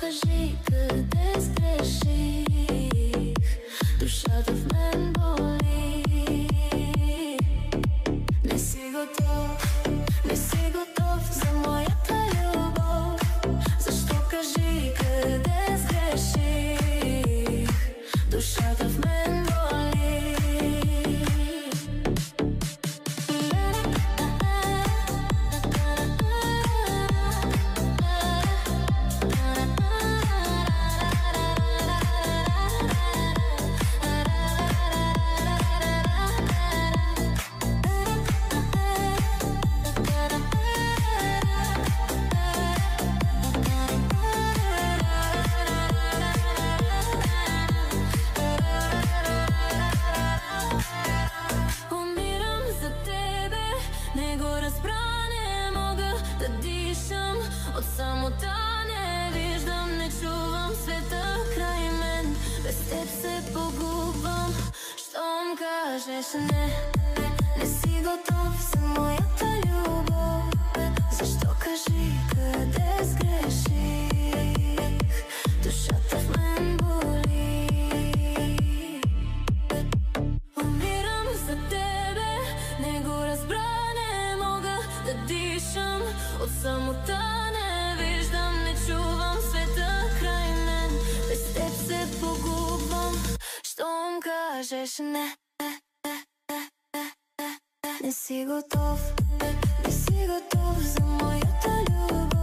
кажи къде сгреших, душата в мен боли. Не си готов, не си готов за моята любов. Защо кажи къде сгреших, душата в мен боли. От самота не виждам, не чувам света край мен. Без теб се погубвам, щом кажеш не. Не си готов за моята любов. Защо кажи къде сгреших, душата в мен боли. Умирам за тебе, не го разбра, не мога да дишам. От самота не виждам, не чувам света край мен. Без теб се погубвам, щом кажеш не. Не си готов, не си готов за моята любов.